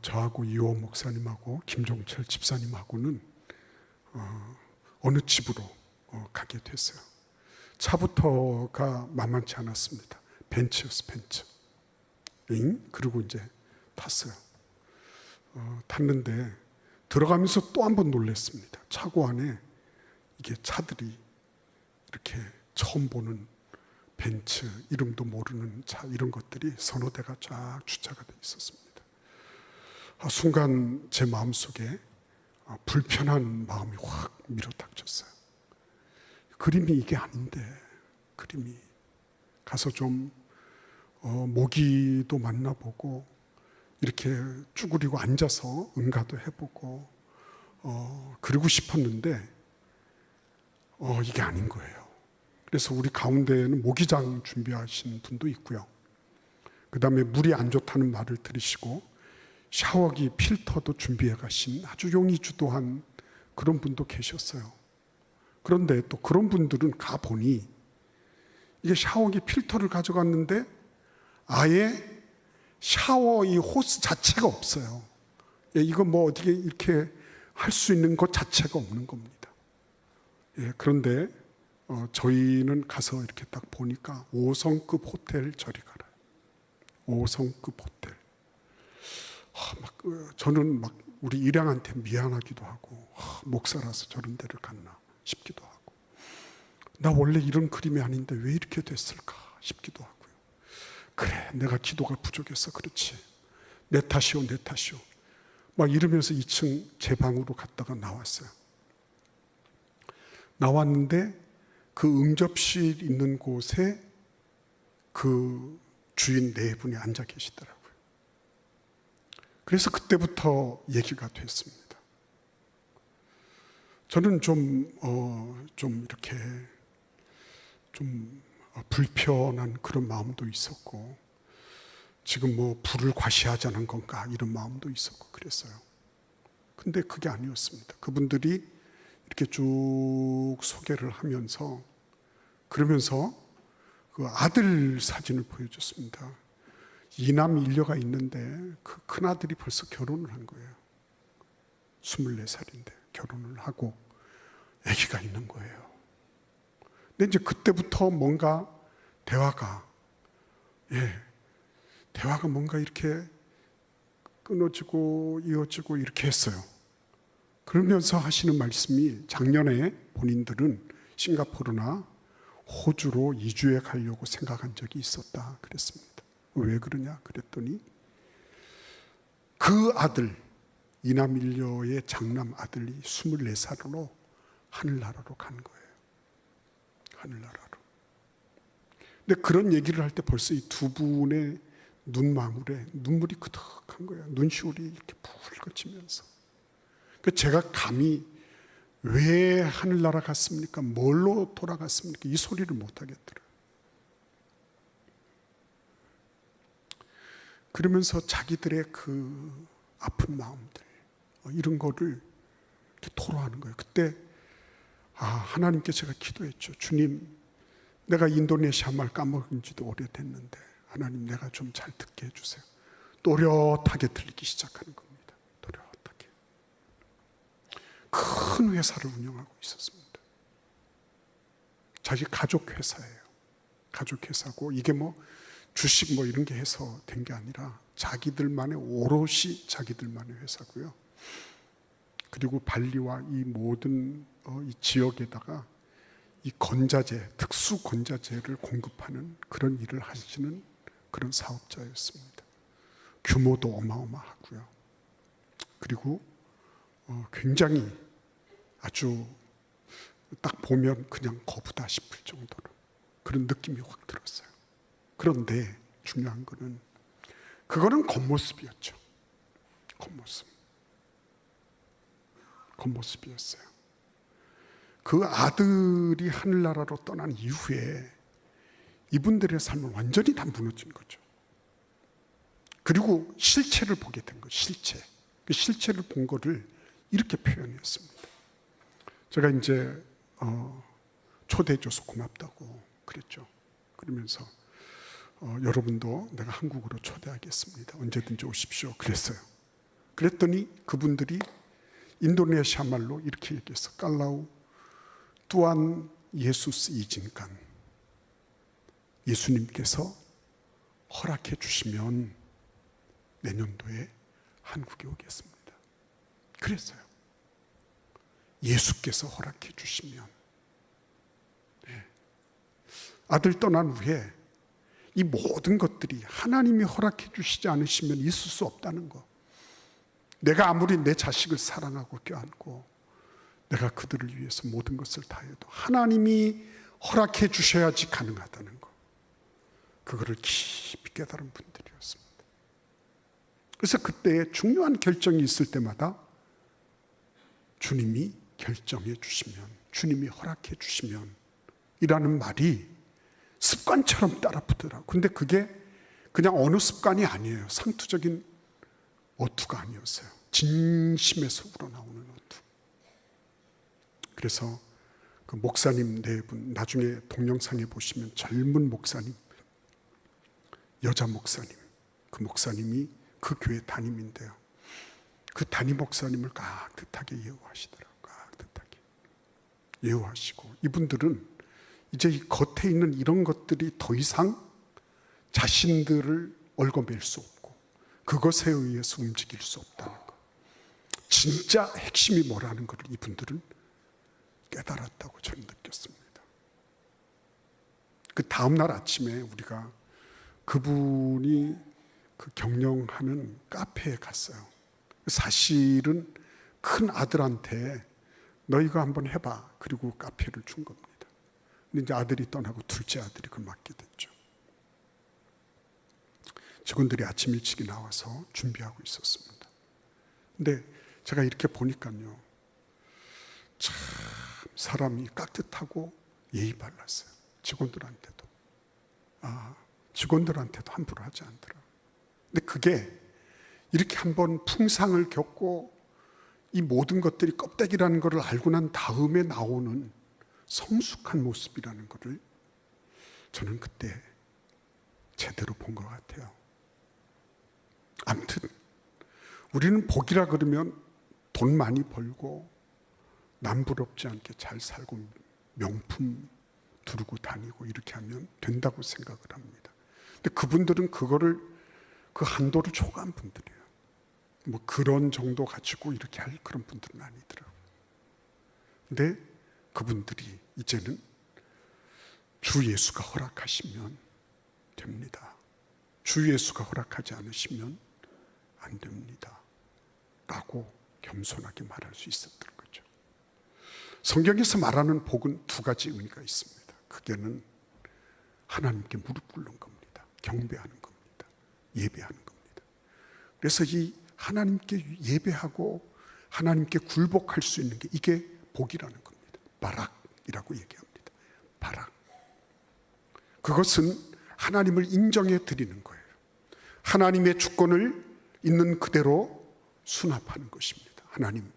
저하고 이호 목사님하고 김종철 집사님하고는 어느 집으로 가게 됐어요. 차부터가 만만치 않았습니다. 벤츠였어, 벤츠. 그리고 이제 탔어요. 탔는데 들어가면서 또 한 번 놀랐습니다. 차고 안에 이게 차들이 이렇게 처음 보는 벤츠, 이름도 모르는 차, 이런 것들이 서너 대가 쫙 주차가 돼 있었습니다. 순간 제 마음속에 불편한 마음이 확 밀어닥쳤어요. 그림이 이게 아닌데, 그림이 가서 좀 모기도 만나보고 이렇게 쭈그리고 앉아서 응가도 해보고 그러고 싶었는데 이게 아닌 거예요. 그래서 우리 가운데에는 모기장 준비하신 분도 있고요. 그 다음에 물이 안 좋다는 말을 들으시고 샤워기 필터도 준비해 가신 아주 용의주도한 그런 분도 계셨어요. 그런데 또 그런 분들은 가보니 이게 샤워기 필터를 가져갔는데 아예 샤워 이 호스 자체가 없어요. 이거 뭐 어떻게 이렇게 할 수 있는 것 자체가 없는 겁니다. 그런데 저희는 가서 이렇게 딱 보니까 5성급 호텔 저리 가라. 5성급 호텔. 저는 막 우리 일양한테 미안하기도 하고 목사라서 저런 데를 갔나 싶기도 하고, 나 원래 이런 그림이 아닌데 왜 이렇게 됐을까 싶기도 하고요. 그래, 내가 기도가 부족해서 그렇지, 내 탓이오 내 탓이오 막 이러면서 2층 제 방으로 갔다가 나왔어요. 나왔는데 그 응접실 있는 곳에 그 주인 네 분이 앉아 계시더라고요. 그래서 그때부터 얘기가 됐습니다. 저는 좀 이렇게 좀 불편한 그런 마음도 있었고, 지금 뭐 불을 과시하자는 건가 이런 마음도 있었고 그랬어요. 근데 그게 아니었습니다. 그분들이 이렇게 쭉 소개를 하면서 그러면서 그 아들 사진을 보여줬습니다. 2남 1녀가 있는데 그 큰아들이 벌써 결혼을 한 거예요. 24살인데 결혼을 하고 아기가 있는 거예요. 근데 이제 그때부터 뭔가 대화가 뭔가 이렇게 끊어지고 이어지고 이렇게 했어요. 그러면서 하시는 말씀이, 작년에 본인들은 싱가포르나 호주로 이주해 가려고 생각한 적이 있었다 그랬습니다. 왜 그러냐 그랬더니 그 아들, 이남 1녀의 장남 아들이 24살로 하늘나라로 간 거예요. 하늘나라로. 근데 그런 얘기를 할 때 벌써 이 두 분의 눈망울에 눈물이 그득한 거예요. 눈시울이 이렇게 붉어지면서. 제가 감히 왜 하늘나라 갔습니까? 뭘로 돌아갔습니까? 이 소리를 못 하겠더라고요. 그러면서 자기들의 그 아픈 마음들, 이런 거를 이렇게 토로하는 거예요. 그때 하나님께 제가 기도했죠. 주님, 내가 인도네시아 말 까먹은 지도 오래됐는데 하나님, 내가 좀 잘 듣게 해주세요. 또렷하게 들리기 시작하는 겁니다. 또렷하게. 큰 회사를 운영하고 있었습니다. 자기 가족 회사예요. 가족 회사고, 이게 뭐 주식 뭐 이런 게 해서 된 게 아니라 자기들만의, 오롯이 자기들만의 회사고요. 그리고 발리와 이 모든 이 지역에다가 이 건자재, 특수 건자재를 공급하는 그런 일을 하시는 그런 사업자였습니다. 규모도 어마어마하고요. 그리고 굉장히 아주 딱 보면 그냥 거부다 싶을 정도로 그런 느낌이 확 들었어요. 그런데 중요한 거는, 그거는 겉모습이었죠. 겉모습이었어요. 그 아들이 하늘나라로 떠난 이후에 이분들의 삶은 완전히 다 무너진 거죠. 그리고 실체를 보게 된 거죠. 실체. 그 실체를 본 거를 이렇게 표현했습니다. 제가 이제 초대해줘서 고맙다고 그랬죠. 그러면서 여러분도 내가 한국으로 초대하겠습니다. 언제든지 오십시오. 그랬어요. 그랬더니 그분들이 인도네시아 말로 이렇게 얘기했어. 깔라우 뚜안 예수스 이진간, 예수님께서 허락해 주시면 내년도에 한국에 오겠습니다. 그랬어요. 예수께서 허락해 주시면. 네. 아들 떠난 후에 이 모든 것들이 하나님이 허락해 주시지 않으시면 있을 수 없다는 거. 내가 아무리 내 자식을 사랑하고 껴안고 내가 그들을 위해서 모든 것을 다 해도 하나님이 허락해 주셔야지 가능하다는 거. 그거를 깊이 깨달은 분들이었습니다. 그래서 그때 중요한 결정이 있을 때마다 주님이 결정해 주시면, 주님이 허락해 주시면 이라는 말이 습관처럼 따라 붙더라고요. 근데 그게 그냥 어느 습관이 아니에요. 상투적인 어투가 아니었어요. 진심에서 우러나오는 어투. 그래서 그 목사님 네 분, 나중에 동영상에 보시면 젊은 목사님, 여자 목사님, 그 목사님이 그 교회 담임인데요. 그 담임 목사님을 깍듯하게 예우하시더라고요. 깍듯하게 예우하시고, 이분들은 이제 이 겉에 있는 이런 것들이 더 이상 자신들을 얽어맬 수 없고 그것에 의해서 움직일 수 없다는 것. 진짜 핵심이 뭐라는 것을 이분들은 깨달았다고 저는 느꼈습니다. 그 다음날 아침에 우리가 그분이 그 경영하는 카페에 갔어요. 사실은 큰 아들한테 너희가 한번 해봐. 그리고 카페를 준 겁니다. 근데 이제 아들이 떠나고 둘째 아들이 그걸 맡게 됐죠. 직원들이 아침 일찍이 나와서 준비하고 있었습니다. 근데 제가 이렇게 보니까요, 참 사람이 깍듯하고 예의 발랐어요. 직원들한테도. 직원들한테도 함부로 하지 않더라고요. 근데 그게 이렇게 한번 풍상을 겪고 이 모든 것들이 껍데기라는 것을 알고 난 다음에 나오는 성숙한 모습이라는 것을 저는 그때 제대로 본 것 같아요. 아무튼 우리는 복이라 그러면 돈 많이 벌고 남부럽지 않게 잘 살고 명품 두르고 다니고 이렇게 하면 된다고 생각을 합니다. 근데 그분들은 그거를 그 한도를 초과한 분들이에요. 뭐 그런 정도 가지고 이렇게 할 그런 분들은 아니더라고요. 근데 그분들이 이제는 주 예수가 허락하시면 됩니다. 주 예수가 허락하지 않으시면 안 됩니다. 라고 겸손하게 말할 수 있었던 거죠. 성경에서 말하는 복은 두 가지 의미가 있습니다. 그게는 하나님께 무릎 꿇는 겁니다. 경배하는 겁니다. 예배하는 겁니다. 그래서 이 하나님께 예배하고 하나님께 굴복할 수 있는 게 이게 복이라는 겁니다. 바락이라고 얘기합니다. 바락. 그것은 하나님을 인정해 드리는 거예요. 하나님의 주권을 있는 그대로 수납하는 것입니다. 하나님,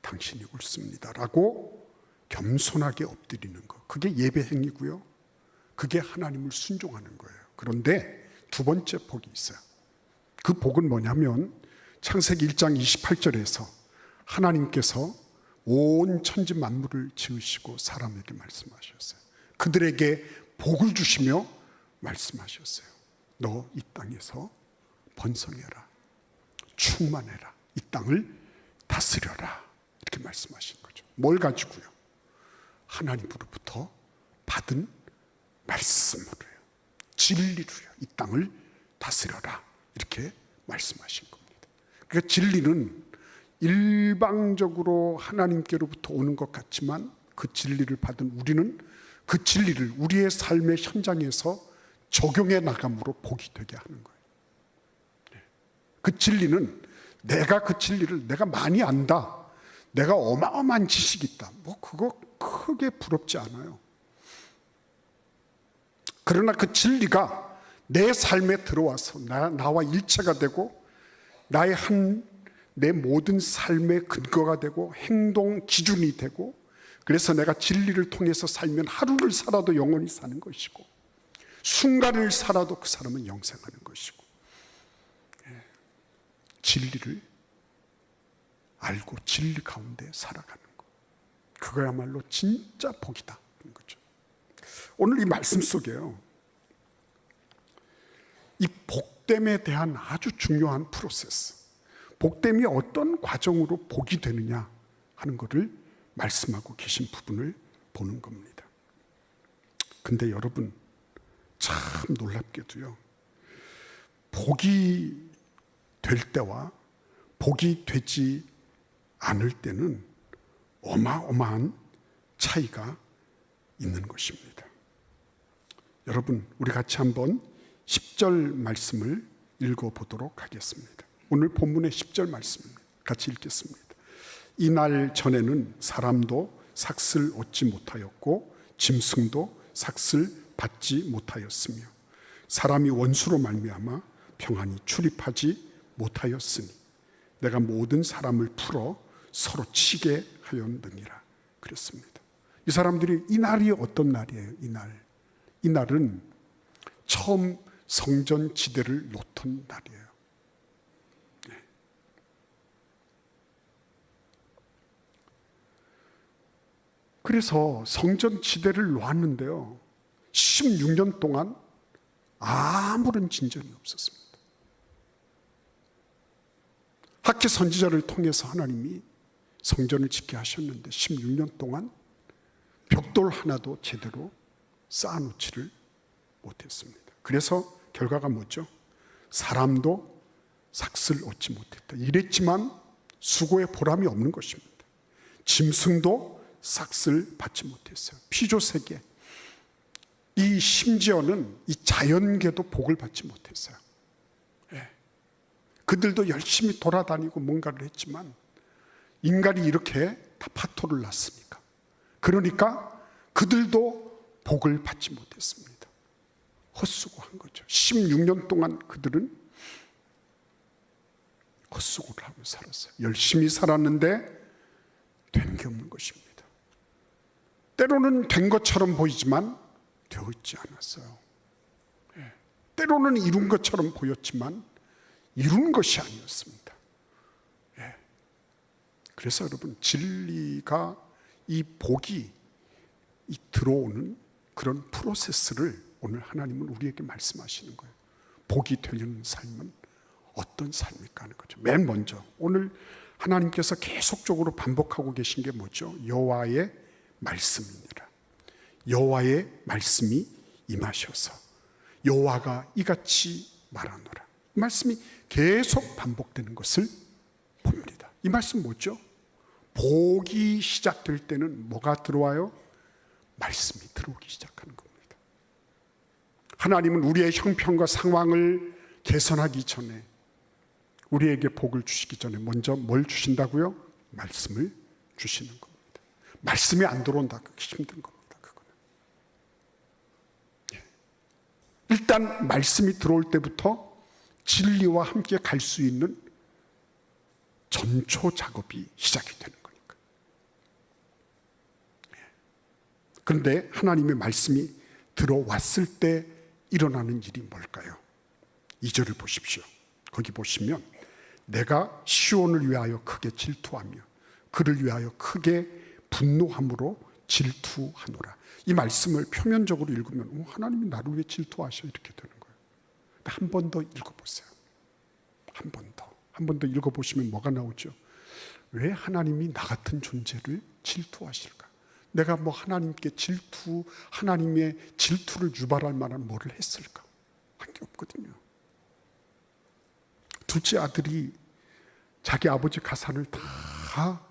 당신이 옳습니다. 라고 겸손하게 엎드리는 것. 그게 예배 행위고요. 그게 하나님을 순종하는 거예요. 그런데 두 번째 복이 있어요. 그 복은 뭐냐면 창세기 1장 28절에서 하나님께서 온 천지 만물을 지으시고 사람에게 말씀하셨어요. 그들에게 복을 주시며 말씀하셨어요. 너 이 땅에서 번성해라. 충만해라. 이 땅을 다스려라. 이렇게 말씀하신 거죠. 뭘 가지고요? 하나님으로부터 받은 말씀으로요. 진리로요. 이 땅을 다스려라. 이렇게 말씀하신 겁니다. 그러니까 진리는 일방적으로 하나님께로부터 오는 것 같지만 그 진리를 받은 우리는 그 진리를 우리의 삶의 현장에서 적용해 나감으로 복이 되게 하는 거예요. 그 진리는 내가 그 진리를 내가 많이 안다. 내가 어마어마한 지식이 있다. 뭐 그거 크게 부럽지 않아요. 그러나 그 진리가 내 삶에 들어와서 나와 일체가 되고 내 모든 삶의 근거가 되고 행동 기준이 되고, 그래서 내가 진리를 통해서 살면 하루를 살아도 영원히 사는 것이고 순간을 살아도 그 사람은 영생하는 것이고, 진리를 알고 진리 가운데 살아가는 것. 그거야말로 진짜 복이다. 그런 거죠. 오늘 이 말씀 속에요, 이 복됨에 대한 아주 중요한 프로세스, 복됨이 어떤 과정으로 복이 되느냐 하는 것을 말씀하고 계신 부분을 보는 겁니다. 근데 여러분, 참 놀랍게도요, 복이 될 때와 복이 되지 않을 때는 어마어마한 차이가 있는 것입니다. 여러분, 우리 같이 한번 10절 말씀을 읽어보도록 하겠습니다. 오늘 본문의 10절 말씀 같이 읽겠습니다. 이날 전에는 사람도 삭슬 얻지 못하였고 짐승도 삭슬 받지 못하였으며 사람이 원수로 말미암아 평안히 출입하지 못하였으니 내가 모든 사람을 풀어 서로 치게 하였느니라 그랬습니다. 이 사람들이, 이 날이 어떤 날이에요? 이 날은 처음 성전 지대를 놓던 날이에요. 네. 그래서 성전 지대를 놓았는데요, 16년 동안 아무런 진전이 없었습니다. 학개 선지자를 통해서 하나님이 성전을 짓게 하셨는데 16년 동안 벽돌 하나도 제대로 쌓아놓지를 못했습니다. 그래서 결과가 뭐죠? 사람도 삭슬 얻지 못했다. 이랬지만 수고의 보람이 없는 것입니다. 짐승도 삭슬 받지 못했어요. 피조세계, 이 심지어는 이 자연계도 복을 받지 못했어요. 예. 그들도 열심히 돌아다니고 뭔가를 했지만 인간이 이렇게 다 파토를 났으니까, 그러니까 그들도 복을 받지 못했습니다. 헛수고한 거죠. 16년 동안 그들은 헛수고를 하고 살았어요. 열심히 살았는데 된 게 없는 것입니다. 때로는 된 것처럼 보이지만 되어 있지 않았어요. 때로는 이룬 것처럼 보였지만 이룬 것이 아니었습니다. 그래서 여러분, 진리가, 이 복이 이 들어오는 그런 프로세스를 오늘 하나님은 우리에게 말씀하시는 거예요. 복이 되려는 삶은 어떤 삶일까 하는 거죠. 맨 먼저 오늘 하나님께서 계속적으로 반복하고 계신 게 뭐죠? 여호와의 말씀이니라. 여호와의 말씀이 임하셔서 여호와가 이같이 말하노라. 이 말씀이 계속 반복되는 것을 봅니다. 이 말씀 뭐죠? 복이 시작될 때는 뭐가 들어와요? 말씀이 들어오기 시작하는 겁니다. 하나님은 우리의 형편과 상황을 개선하기 전에, 우리에게 복을 주시기 전에 먼저 뭘 주신다고요? 말씀을 주시는 겁니다. 말씀이 안 들어온다, 그게 힘든 겁니다. 그거는. 일단 말씀이 들어올 때부터 진리와 함께 갈 수 있는 전초 작업이 시작이 되는 거니까. 그런데 하나님의 말씀이 들어왔을 때 일어나는 일이 뭘까요? 2절을 보십시오. 거기 보시면 내가 시온을 위하여 크게 질투하며 그를 위하여 크게 분노함으로 질투하노라. 이 말씀을 표면적으로 읽으면 하나님이 나를 왜 질투하셔? 이렇게 되는 거예요. 한 번 더 읽어보세요. 한 번 더 읽어보시면 뭐가 나오죠? 왜 하나님이 나 같은 존재를 질투하실까? 내가 뭐 하나님께 하나님의 질투를 유발할 만한 뭐를 했을까? 한 게 없거든요. 둘째 아들이 자기 아버지 가산을 다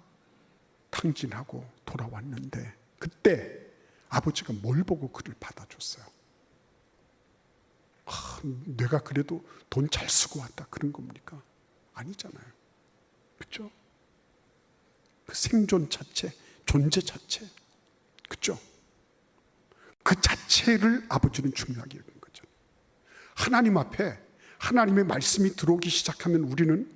탕진하고 돌아왔는데 그때 아버지가 뭘 보고 그를 받아줬어요? 내가 그래도 돈 잘 쓰고 왔다, 그런 겁니까? 아니잖아요. 그렇죠? 그 생존 자체, 존재 자체, 그렇죠? 그 자체를 아버지는 중요하게 여긴 거죠. 하나님 앞에 하나님의 말씀이 들어오기 시작하면 우리는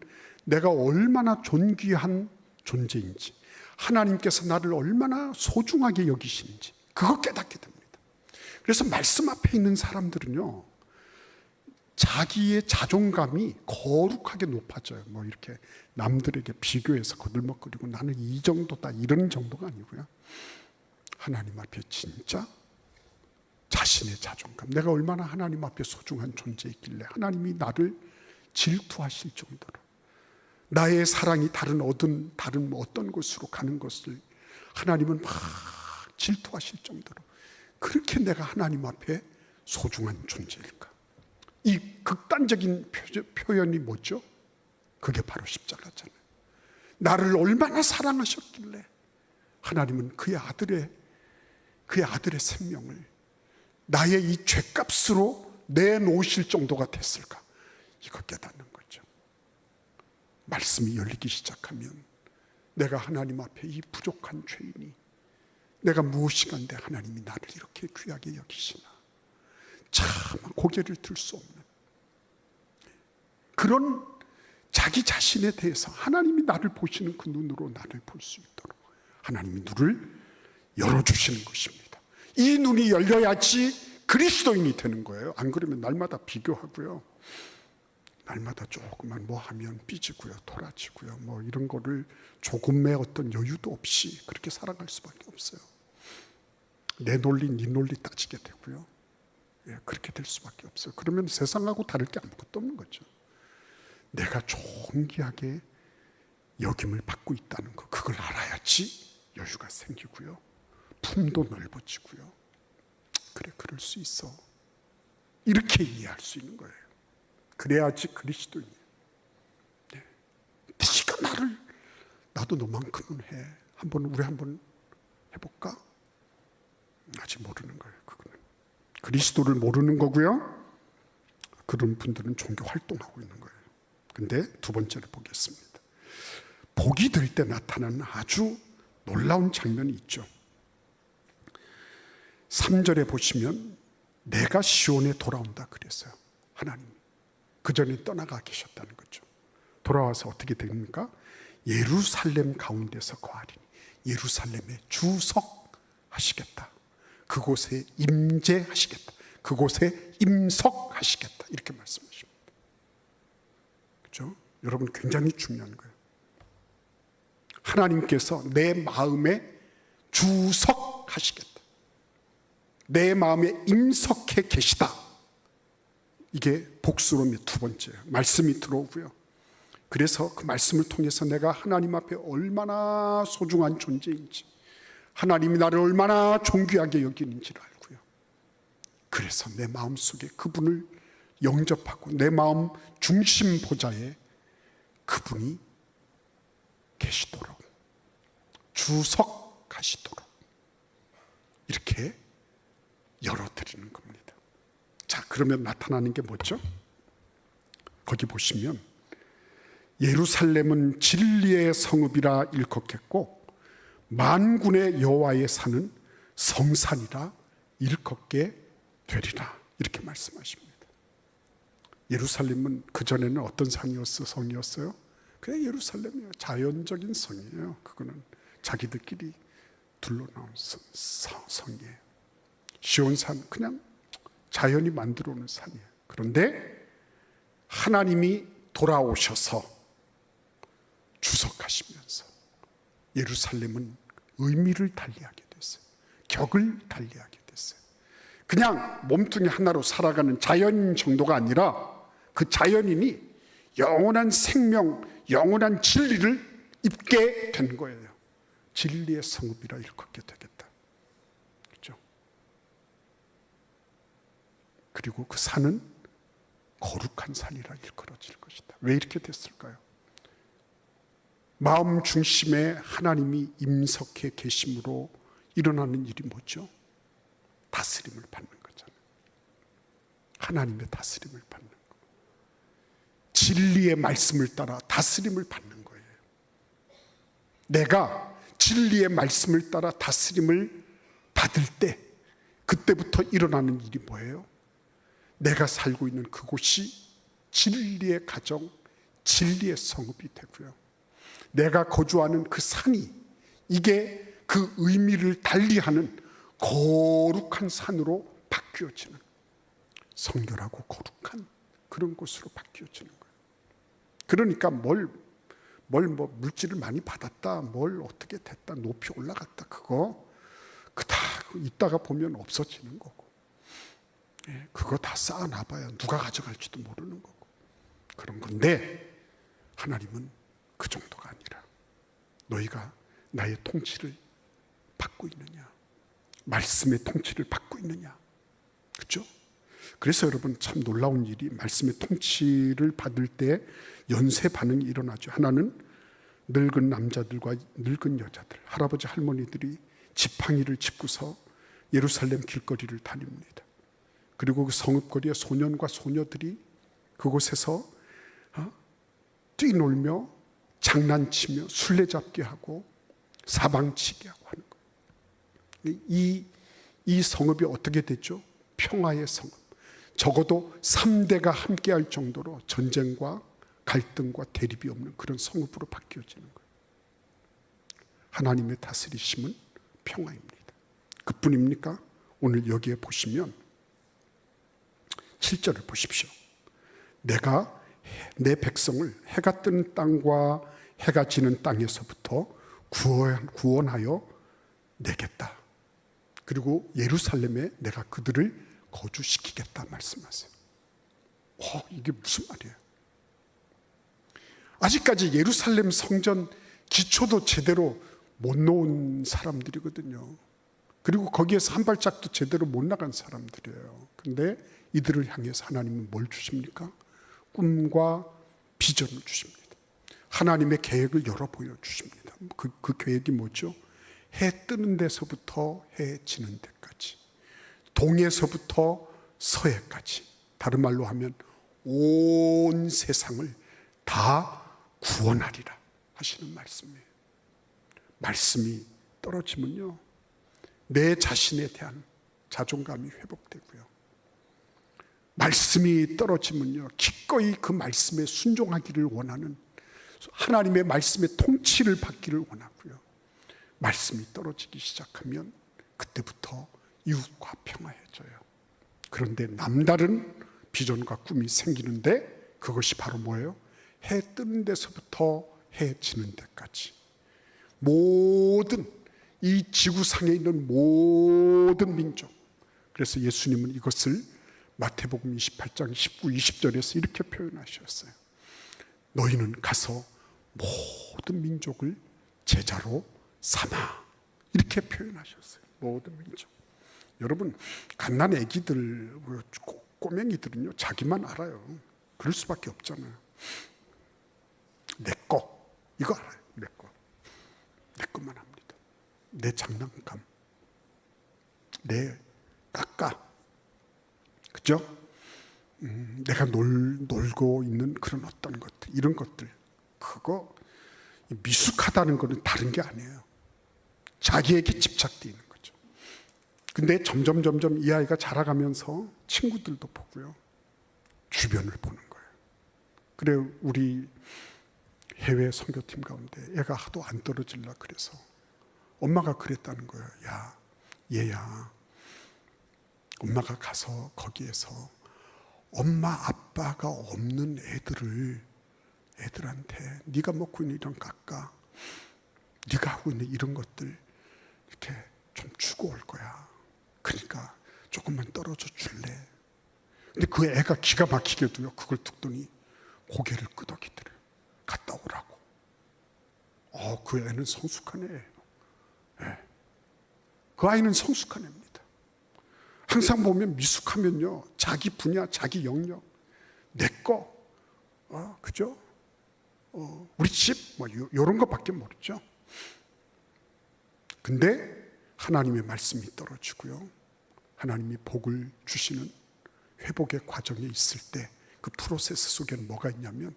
내가 얼마나 존귀한 존재인지, 하나님께서 나를 얼마나 소중하게 여기시는지 그거 깨닫게 됩니다. 그래서 말씀 앞에 있는 사람들은요, 자기의 자존감이 거룩하게 높아져요. 뭐 이렇게 남들에게 비교해서 거들먹거리고 나는 이 정도다 이런 정도가 아니고요. 하나님 앞에 진짜 자신의 자존감, 내가 얼마나 하나님 앞에 소중한 존재이길래 하나님이 나를 질투하실 정도로, 나의 사랑이 다른 어떤 곳으로 가는 것을 하나님은 막 질투하실 정도로 그렇게 내가 하나님 앞에 소중한 존재일까? 이 극단적인 표현이 뭐죠? 그게 바로 십자가잖아요. 나를 얼마나 사랑하셨길래 하나님은 그의 아들의 생명을 나의 이 죄값으로 내놓으실 정도가 됐을까? 이거 깨닫는 거죠. 말씀이 열리기 시작하면 내가 하나님 앞에 이 부족한 죄인이 내가 무엇이간데 하나님이 나를 이렇게 귀하게 여기시나, 참 고개를 들 수 없는 그런 자기 자신에 대해서 하나님이 나를 보시는 그 눈으로 나를 볼 수 있도록 하나님이 눈을 열어주시는 것입니다. 이 눈이 열려야지 그리스도인이 되는 거예요. 안 그러면 날마다 비교하고요, 날마다 조금만 뭐 하면 삐지고요, 돌아지고요, 뭐 이런 거를 조금의 어떤 여유도 없이 그렇게 살아갈 수밖에 없어요. 내 논리, 네 논리 따지게 되고요. 그렇게 될 수밖에 없어요. 그러면 세상하고 다를 게 아무것도 없는 거죠. 내가 존귀하게 여김을 받고 있다는 거, 그걸 알아야지 여유가 생기고요, 품도 넓어지고요. 그래, 그럴 수 있어. 이렇게 이해할 수 있는 거예요. 그래야지 그리스도인이에요. 네. 네가 나도 너만큼은 해. 우리 한번 해볼까? 아직 모르는 거예요. 그거는 그리스도를 모르는 거고요. 그런 분들은 종교 활동하고 있는 거예요. 근데 두 번째를 보겠습니다. 복이 될 때 나타나는 아주 놀라운 장면이 있죠. 3절에 보시면 내가 시온에 돌아온다 그랬어요. 하나님 그 전에 떠나가 계셨다는 거죠. 돌아와서 어떻게 됩니까? 예루살렘 가운데서 거하리니 예루살렘에 주석하시겠다. 그곳에 임재하시겠다. 그곳에 임석하시겠다. 이렇게 말씀하십니다. 그렇죠? 여러분, 굉장히 중요한 거예요. 하나님께서 내 마음에 주석하시겠다. 내 마음에 임석해 계시다. 이게 복수론의 두 번째예요. 말씀이 들어오고요. 그래서 그 말씀을 통해서 내가 하나님 앞에 얼마나 소중한 존재인지, 하나님이 나를 얼마나 존귀하게 여기는지를 알고요. 그래서 내 마음속에 그분을 영접하고 내 마음 중심 보좌에 그분이 계시도록, 주석하시도록 이렇게 열어드리는 겁니다. 자, 그러면 나타나는 게 뭐죠? 거기 보시면 예루살렘은 진리의 성읍이라 일컫겠고 만군의 여호와의 산은 성산이라 일컫게 되리라. 이렇게 말씀하십니다. 예루살렘은 그전에는 어떤 성이었어요? 그냥 예루살렘이에요. 자연적인 성이에요. 그거는 자기들끼리 둘러나온 성이에요. 시온산 그냥 자연이 만들어 놓은 산이에요. 그런데 하나님이 돌아오셔서 주석하시면서 예루살렘은 의미를 달리하게 됐어요. 격을 달리하게 됐어요. 그냥 몸뚱이 하나로 살아가는 자연 정도가 아니라 그 자연인이 영원한 생명, 영원한 진리를 입게 된 거예요. 진리의 성읍이라 일컫게 되겠다. 그렇죠? 그리고 그 산은 거룩한 산이라 일컬어질 것이다. 왜 이렇게 됐을까요? 마음 중심에 하나님이 임석해 계심으로 일어나는 일이 뭐죠? 다스림을 받는 거잖아요. 하나님의 다스림을 받는 거. 진리의 말씀을 따라 다스림을 받는 거예요. 내가 진리의 말씀을 따라 다스림을 받을 때 그때부터 일어나는 일이 뭐예요? 내가 살고 있는 그곳이 진리의 가정, 진리의 성읍이 되고요. 내가 거주하는 그 산이 이게 그 의미를 달리하는 거룩한 산으로 바뀌어지는, 성결하고 거룩한 그 그런 곳으로 바뀌어지는 거예요. 그러니까 뭐 물질을 많이 받았다, 뭘 어떻게 됐다, 높이 올라갔다, 그거 다 이따가 보면 없어지는 거고, 그거 다 쌓아놔봐야 누가 가져갈지도 모르는 거고 그런 건데, 하나님은 그 정도가 아니라 너희가 나의 통치를 받고 있느냐, 말씀의 통치를 받고 있느냐, 그렇죠? 그래서 여러분 참 놀라운 일이, 말씀의 통치를 받을 때 연쇄 반응이 일어나죠. 하나는 늙은 남자들과 늙은 여자들, 할아버지 할머니들이 지팡이를 짚고서 예루살렘 길거리를 다닙니다. 그리고 그 성읍거리에 소년과 소녀들이 그곳에서 뛰놀며 장난치며 술래잡기 하고 사방치기 하고 하는 거예요. 이 성읍이 어떻게 됐죠? 평화의 성읍. 적어도 3대가 함께할 정도로 전쟁과 갈등과 대립이 없는 그런 성읍으로 바뀌어지는 거예요. 하나님의 다스리심은 평화입니다. 그뿐입니까? 오늘 여기에 보시면 7절을 보십시오. 내가 내 백성을 해가 뜨는 땅과 해가 지는 땅에서부터 구원하여 내겠다. 그리고 예루살렘에 내가 그들을 거주시키겠다 말씀하세요. 이게 무슨 말이에요? 아직까지 예루살렘 성전 기초도 제대로 못 놓은 사람들이거든요. 그리고 거기에서 한 발짝도 제대로 못 나간 사람들이에요. 근데 이들을 향해서 하나님은 뭘 주십니까? 꿈과 비전을 주십니다. 하나님의 계획을 열어 보여주십니다. 그 계획이 뭐죠? 해 뜨는 데서부터 해 지는 데까지, 동에서부터 서해까지, 다른 말로 하면 온 세상을 다 구원하리라 하시는 말씀이에요. 말씀이 떨어지면요, 내 자신에 대한 자존감이 회복되고요, 말씀이 떨어지면요, 기꺼이 그 말씀에 순종하기를 원하는, 하나님의 말씀의 통치를 받기를 원하고요, 말씀이 떨어지기 시작하면 그때부터 이웃과 평화해져요. 그런데 남다른 비전과 꿈이 생기는데, 그것이 바로 뭐예요? 해 뜨는 데서부터 해 지는 데까지 모든 이 지구상에 있는 모든 민족, 그래서 예수님은 이것을 마태복음 28장 19, 20절에서 이렇게 표현하셨어요. 너희는 가서 모든 민족을 제자로 삼아, 이렇게 표현하셨어요. 모든 민족. 여러분, 갓난 애기들, 꼬맹이들은요, 자기만 알아요. 그럴 수밖에 없잖아요. 내 거, 이거 알아요. 내 것만 합니다. 내 장난감, 내 까까, 그죠? 내가 놀고 있는 그런 어떤 것들, 이런 것들, 그거 미숙하다는 것은 다른 게 아니에요. 자기에게 집착되어 있는 거죠. 근데 점점 이 아이가 자라가면서 친구들도 보고요, 주변을 보는 거예요. 그래, 우리 해외 선교팀 가운데 애가 하도 안 떨어질라 그래서 엄마가 그랬다는 거예요. 야, 얘야, 엄마가 가서 거기에서 엄마 아빠가 없는 애들한테 네가 먹고 있는 이런 깎아, 네가 하고 있는 이런 것들 이렇게 좀 주고 올 거야. 그러니까 조금만 떨어져 줄래? 근데 그 애가 기가 막히게도요, 그걸 듣더니 고개를 끄덕이더래요. 갔다 오라고. 그 애는 성숙한 애예요. 네. 그 아이는 성숙한 애입니다. 항상 보면 미숙하면요, 자기 분야, 자기 영역, 내 거, 그죠? 우리 집, 이런 것밖에 모르죠. 근데 하나님의 말씀이 떨어지고요, 하나님이 복을 주시는 회복의 과정에 있을 때 그 프로세스 속에는 뭐가 있냐면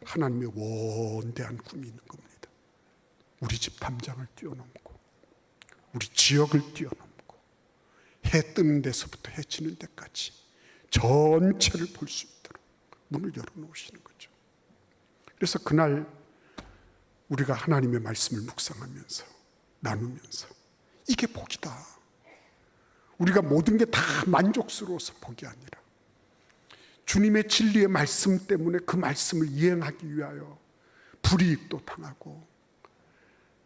하나님의 원대한 꿈이 있는 겁니다. 우리 집 담장을 뛰어넘고 우리 지역을 뛰어넘고 해 뜨는 데서부터 해 지는 데까지 전체를 볼 수 있도록 문을 열어놓으시는 거죠. 그래서 그날 우리가 하나님의 말씀을 묵상하면서 나누면서 이게 복이다. 우리가 모든 게 다 만족스러워서 복이 아니라 주님의 진리의 말씀 때문에 그 말씀을 이행하기 위하여 불이익도 당하고,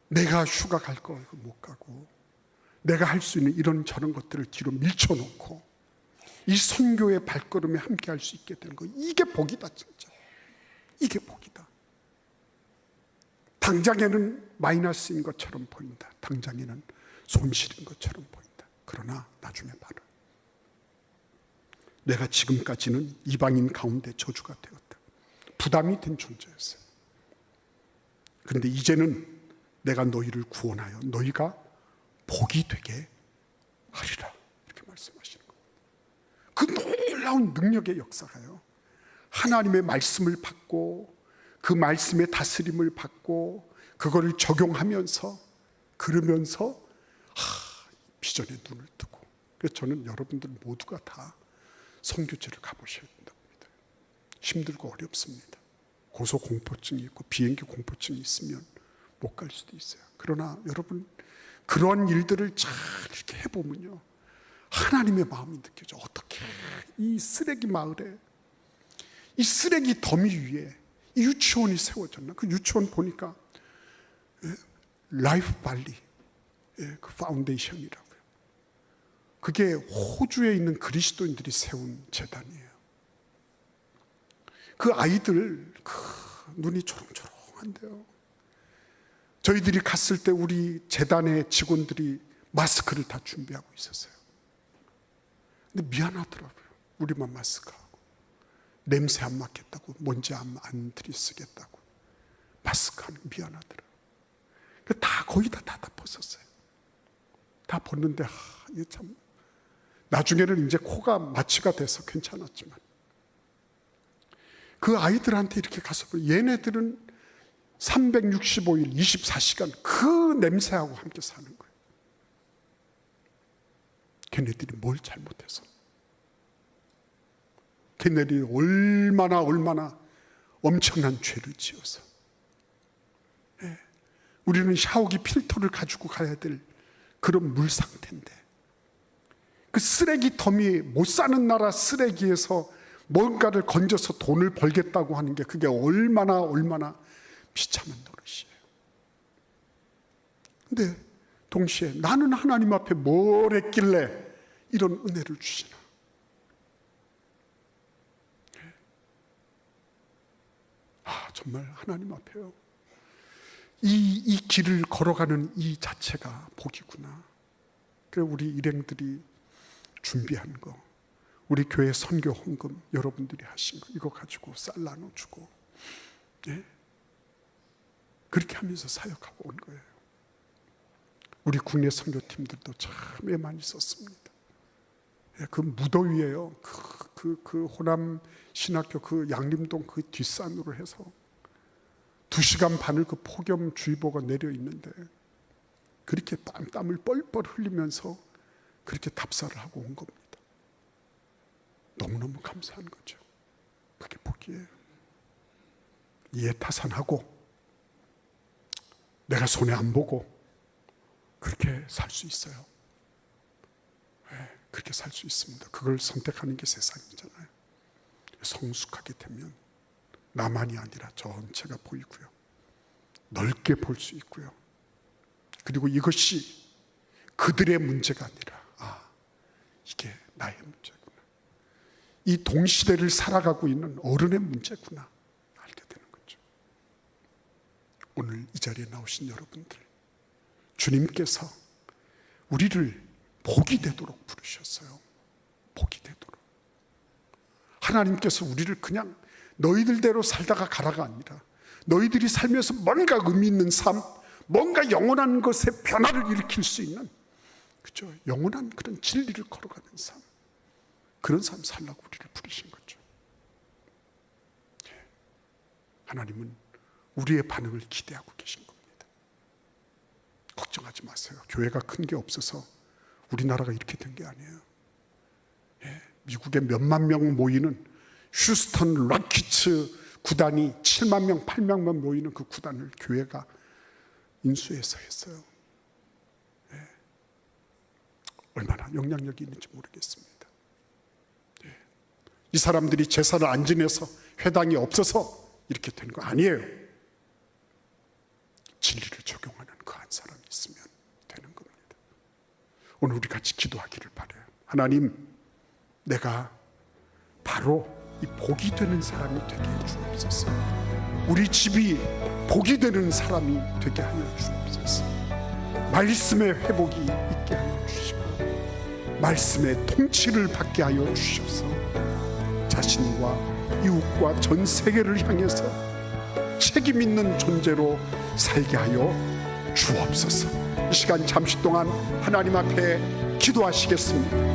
내가 휴가 갈 거 못 가고, 내가 할 수 있는 이런 저런 것들을 뒤로 밀쳐놓고 이 선교의 발걸음에 함께 할 수 있게 되는 거, 이게 복이다. 진짜 이게 복이다. 당장에는 마이너스인 것처럼 보인다. 당장에는 손실인 것처럼 보인다. 그러나 나중에 봐라, 내가 지금까지는 이방인 가운데 저주가 되었다. 부담이 된 존재였어요. 그런데 이제는 내가 너희를 구원하여 너희가 복이 되게 하리라, 이렇게 말씀하시는 거예요. 그 놀라운 능력의 역사가요, 하나님의 말씀을 받고 그 말씀의 다스림을 받고 그거를 적용하면서, 그러면서 비전에 눈을 뜨고. 그래서 저는 여러분들 모두가 다 선교지를 가보셔야 된다고 믿어요. 힘들고 어렵습니다. 고소공포증이 있고 비행기 공포증이 있으면 못 갈 수도 있어요. 그러나 여러분, 그런 일들을 잘 이렇게 해보면요, 하나님의 마음이 느껴져. 어떻게 이 쓰레기 마을에, 이 쓰레기 더미 위에 이 유치원이 세워졌나? 그 유치원 보니까 라이프 발리 그 파운데이션이라고요. 그게 호주에 있는 그리스도인들이 세운 재단이에요. 그 아이들 눈이 초롱초롱한데요. 저희들이 갔을 때 우리 재단의 직원들이 마스크를 다 준비하고 있었어요. 근데 미안하더라고요. 우리만 마스크하고, 냄새 안 맡겠다고, 먼지 안 들이쓰겠다고 마스크하는, 미안하더라고요. 다 거의 다 벗었어요. 다 벗는데 이게 참, 나중에는 이제 코가 마취가 돼서 괜찮았지만, 그 아이들한테 이렇게 가서, 얘네들은 365일 24시간 그 냄새하고 함께 사는 거예요. 걔네들이 뭘 잘못해서, 걔네들이 얼마나 엄청난 죄를 지어서. 우리는 샤워기 필터를 가지고 가야 될 그런 물 상태인데, 그 쓰레기 더미, 못 사는 나라 쓰레기에서 뭔가를 건져서 돈을 벌겠다고 하는 게, 그게 얼마나 비참한 노릇이에요. 근데 동시에 나는 하나님 앞에 뭘 했길래 이런 은혜를 주시나. 정말 하나님 앞에요, 이 길을 걸어가는 이 자체가 복이구나. 그래, 우리 일행들이 준비한 거, 우리 교회 선교 헌금 여러분들이 하신 거, 이거 가지고 쌀 나눠주고, 그렇게 하면서 사역하고 온 거예요. 우리 국내 선교팀들도 참 애 많이 썼습니다. 그 무더위에요, 그 호남 신학교 그 양림동 그 뒷산으로 해서 2시간 반을 그 폭염주의보가 내려 있는데, 그렇게 땀을 뻘뻘 흘리면서 그렇게 답사를 하고 온 겁니다. 너무너무 감사한 거죠. 그게 복이에요. 이해타산하고 내가 손해 안 보고 그렇게 살 수 있어요. 그렇게 살 수 있습니다. 그걸 선택하는 게 세상이잖아요. 성숙하게 되면 나만이 아니라 전체가 보이고요, 넓게 볼 수 있고요. 그리고 이것이 그들의 문제가 아니라, 이게 나의 문제구나, 이 동시대를 살아가고 있는 어른의 문제구나 알게 되는 거죠. 오늘 이 자리에 나오신 여러분들, 주님께서 우리를 복이 되도록 부르셨어요. 복이 되도록. 하나님께서 우리를 그냥 너희들대로 살다가 가라가 아니라, 너희들이 살면서 뭔가 의미 있는 삶, 뭔가 영원한 것에 변화를 일으킬 수 있는, 그죠, 영원한 그런 진리를 걸어가는 삶, 그런 삶 살라고 우리를 부르신 거죠. 하나님은 우리의 반응을 기대하고 계신 겁니다. 걱정하지 마세요. 교회가 큰 게 없어서 우리나라가 이렇게 된 게 아니에요. 미국에 몇만 명 모이는 휴스턴 락키츠 구단이 7만 명, 8만 명 모이는 그 구단을 교회가 인수해서 했어요. 얼마나 영향력이 있는지 모르겠습니다. 이 사람들이 제사를 안 지내서 회당이 없어서 이렇게 된 거 아니에요. 진리를 적용하는 그 한 사람이 있으면 되는 겁니다. 오늘 우리 같이 기도하기를 바라요. 하나님, 내가 바로 이 복이 되는 사람이 되게 해 주옵소서. 우리 집이 복이 되는 사람이 되게 하여 주옵소서. 말씀의 회복이 있게 하여 주시고 말씀의 통치를 받게 하여 주셔서 자신과 이웃과 전 세계를 향해서 책임 있는 존재로 살게 하여 주옵소서. 이 시간 잠시 동안 하나님 앞에 기도하시겠습니다.